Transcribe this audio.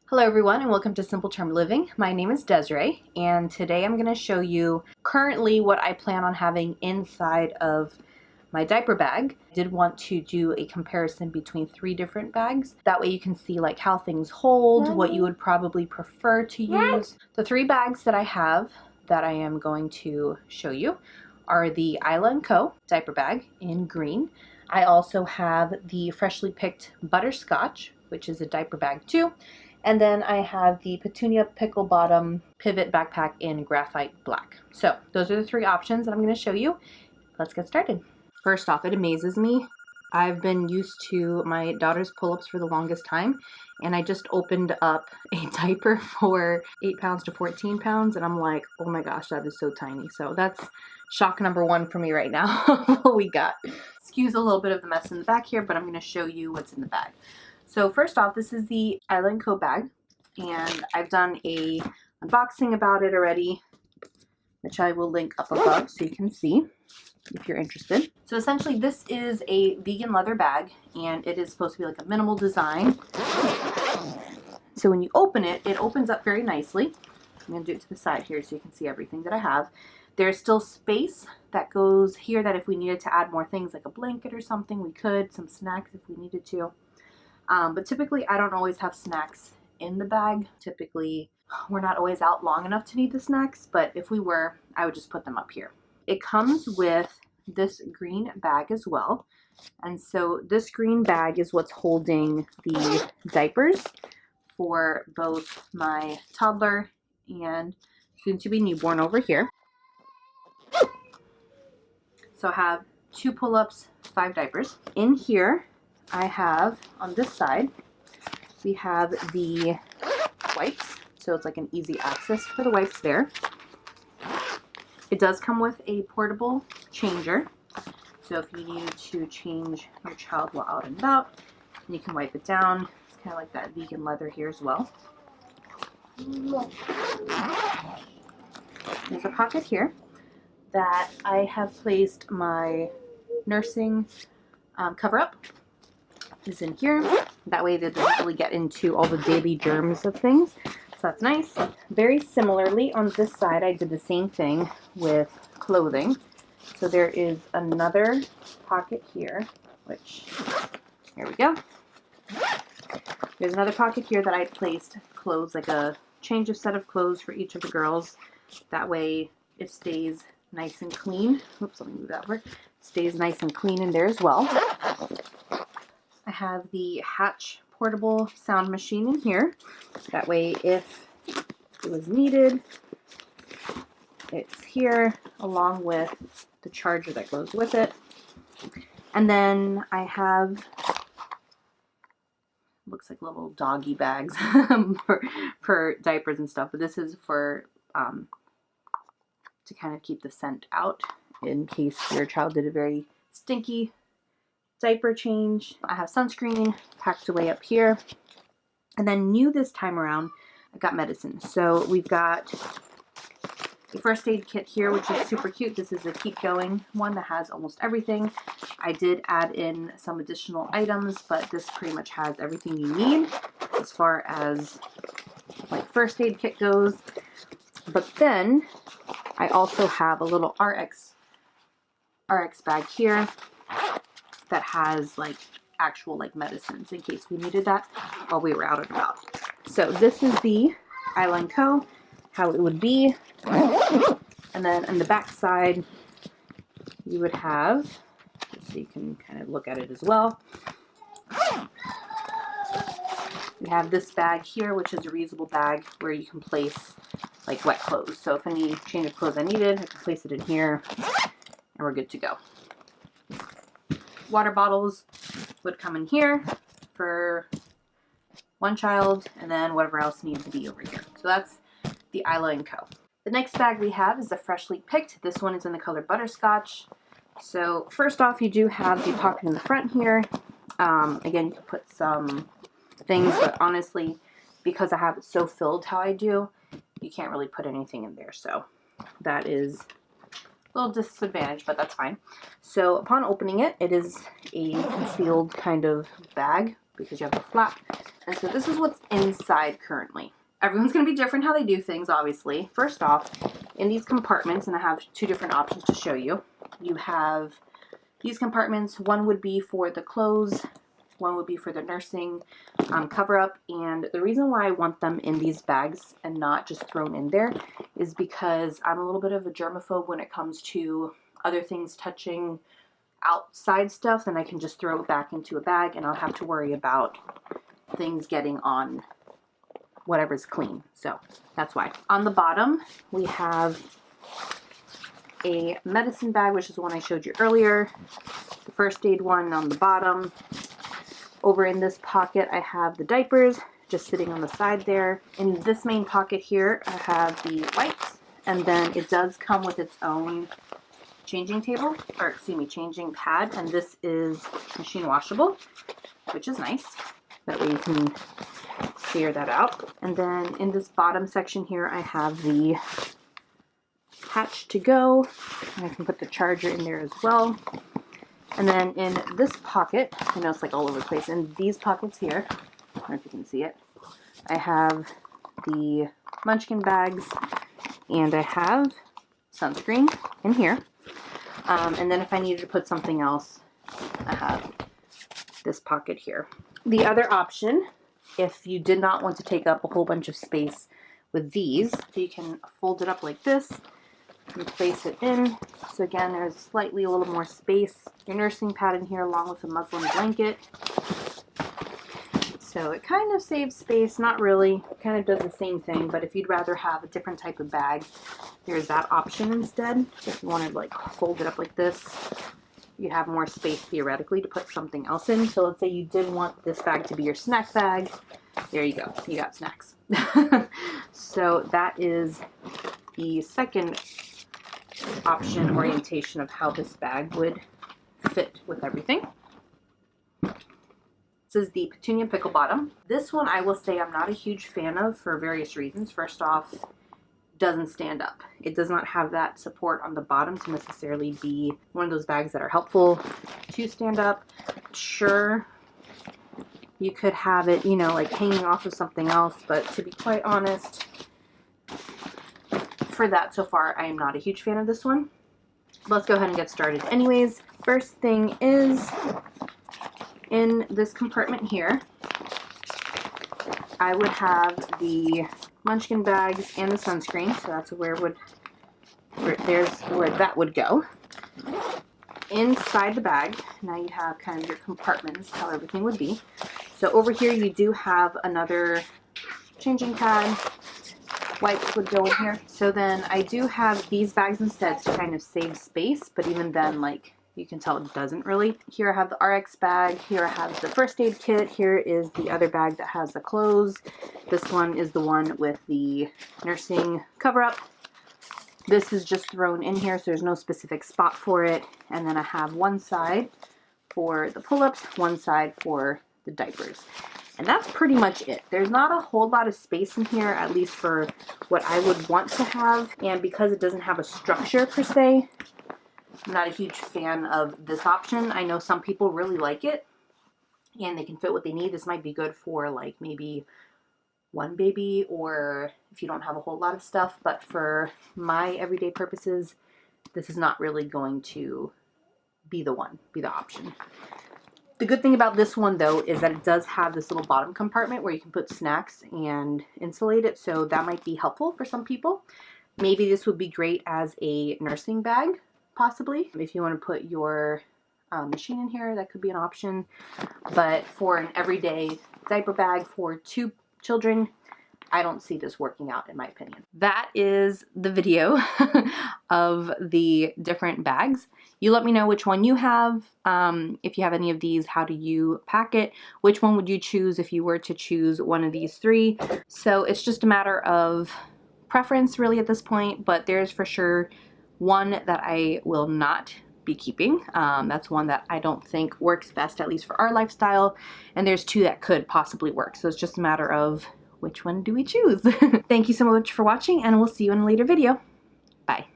Hello everyone and welcome to Simple Charm Living. My name is Desiree and today I'm going to show you currently what I plan on having inside of my diaper bag. I did want to do a comparison between 3 different bags. That way you can see like how things hold, what you would probably prefer to use. The 3 bags that I have that I am going to show you are the Ayla & Co. diaper bag in green. I also have the freshly picked butterscotch, which is a diaper bag too. And then I have the Petunia Pickle bottom pivot backpack in graphite black. So those are the 3 options that I'm going to show you. Let's get started. First off, it amazes me. I've been used to my daughter's pull-ups for the longest time, and I just opened up a diaper for 8 pounds to 14 pounds, and I'm like, oh my gosh, that is so tiny. So that's shock number 1 for me right now, what we got. Excuse a little bit of the mess in the back here, but I'm going to show you what's in the bag. So first off, this is the Ayla & Co. bag, and I've done a unboxing about it already, which I will link up above so you can see if you're interested. So essentially this is a vegan leather bag, and it is supposed to be like a minimal design. So when you open it, it opens up very nicely. I'm going to do it to the side here so you can see everything that I have. There's still space that goes here that if we needed to add more things like a blanket or something, we could, some snacks if we needed to. But typically I don't always have snacks in the bag. Typically we're not always out long enough to need the snacks, but if we were, I would just put them up here. It comes with this green bag as well. And so this green bag is what's holding the diapers for both my toddler and soon to be newborn over here. So I have 2 pull-ups, 5 diapers. In here I have, on this side, we have the wipes. So it's like an easy access for the wipes there. It does come with a portable changer. So if you needed to change your child while out and about, you can wipe it down. It's kind of like that vegan leather here as well. There's a pocket here that I have placed my nursing cover up. Is in here. That way they doesn't really get into all the daily germs of things. So that's nice. Very similarly, on this side, I did the same thing with clothing. So there is another pocket here, which, here we go. There's another pocket here that I placed clothes, like a change of set of clothes for each of the girls. That way it stays nice and clean. Oops, let me move that over. Stays nice and clean in there as well. I have the Hatch portable sound machine in here. That way, if it was needed, it's here along with the charger that goes with it. And then I have, looks like little doggy bags for diapers and stuff. But this is for to kind of keep the scent out in case your child did a very stinky diaper change. I have sunscreen packed away up here. And then new this time around, I got medicine. So we've got the first aid kit here, which is super cute. This is a keep going one that has almost everything. I did add in some additional items, but this pretty much has everything you need as far as like first aid kit goes. But then I also have a little RX bag here that has like actual like medicines in case we needed that while we were out and about. So this is the Ayla & Co. how it would be. And then on the back side you would have, just so you can kind of look at it as well. We have this bag here, which is a reusable bag where you can place like wet clothes. So if any change of clothes I needed, I can place it in here and we're good to go. Water bottles would come in here for 1 child, and then whatever else needs to be over here. So that's the Ayla & Co. The next bag we have is the freshly picked. This one is in the color butterscotch. So first off, you do have the pocket in the front here. Again, you can put some things, but honestly, because I have it so filled how I do, you can't really put anything in there. So that is little disadvantage, but that's fine. So upon opening it, it is a concealed kind of bag because you have the flap. And so this is what's inside currently. Everyone's going to be different how they do things, obviously. First off, in these compartments, and I have two different options to show you. You have these compartments. One would be for the clothes, one would be for the nursing cover up. And the reason why I want them in these bags and not just thrown in there is because I'm a little bit of a germaphobe when it comes to other things touching outside stuff. Then I can just throw it back into a bag and I'll have to worry about things getting on whatever's clean. So that's why. On the bottom, we have a medicine bag, which is the one I showed you earlier. The first aid one on the bottom. Over in this pocket, I have the diapers just sitting on the side there. In this main pocket here, I have the wipes, and then it does come with its own changing table, or excuse me, changing pad, and this is machine washable, which is nice. That way you can clear that out. And then in this bottom section here, I have the hatch to go, and I can put the charger in there as well. And then in this pocket, I know it's like all over the place, in these pockets here, I don't know if you can see it, I have the munchkin bags, and I have sunscreen in here. And then if I needed to put something else, I have this pocket here. The other option, if you did not want to take up a whole bunch of space with these, so you can fold it up like this and place it in. So again, there's slightly a little more space. Your nursing pad in here along with a muslin blanket. So it kind of saves space, not really. It kind of does the same thing, but if you'd rather have a different type of bag, there's that option instead. If you wanted like fold it up like this, you have more space theoretically to put something else in. So let's say you did want this bag to be your snack bag. There you go. You got snacks. So that is the second option orientation of how this bag would fit with everything. This is the Petunia Pickle bottom. This one I will say I'm not a huge fan of for various reasons. First off, doesn't stand up. It does not have that support on the bottom to necessarily be one of those bags that are helpful to stand up. Sure, you could have it, you know, like hanging off of something else, but to be quite honest, for that so far, I am not a huge fan of this one. Let's go ahead and get started. Anyways, first thing is in this compartment here, I would have the munchkin bags and the sunscreen, so that's where that would go. Inside the bag, now you have kind of your compartments, how everything would be. So over here you do have another changing pad. Wipes would go in here. So then I do have these bags instead to kind of save space, but even then, like, you can tell it doesn't really. Here I have the RX bag, here I have the first aid kit, here is the other bag that has the clothes. This one is the one with the nursing cover up. This is just thrown in here, so there's no specific spot for it. And then I have one side for the pull-ups, one side for the diapers. And that's pretty much it. There's not a whole lot of space in here, at least for what I would want to have. And because it doesn't have a structure per se, I'm not a huge fan of this option. I know some people really like it and they can fit what they need. This might be good for like maybe one baby or if you don't have a whole lot of stuff. But for my everyday purposes, this is not really going to be the option. The good thing about this one, though, is that it does have this little bottom compartment where you can put snacks and insulate it, so that might be helpful for some people. Maybe this would be great as a nursing bag, possibly. If you want to put your machine in here, that could be an option. But for an everyday diaper bag for 2 children, I don't see this working out, in my opinion. That is the video of the different bags. You let me know which one you have. If you have any of these, how do you pack it? Which one would you choose if you were to choose one of these 3? So it's just a matter of preference really at this point, but there's for sure one that I will not be keeping. That's one that I don't think works best, at least for our lifestyle. And there's 2 that could possibly work. So it's just a matter of which one do we choose? Thank you so much for watching, and we'll see you in a later video. Bye.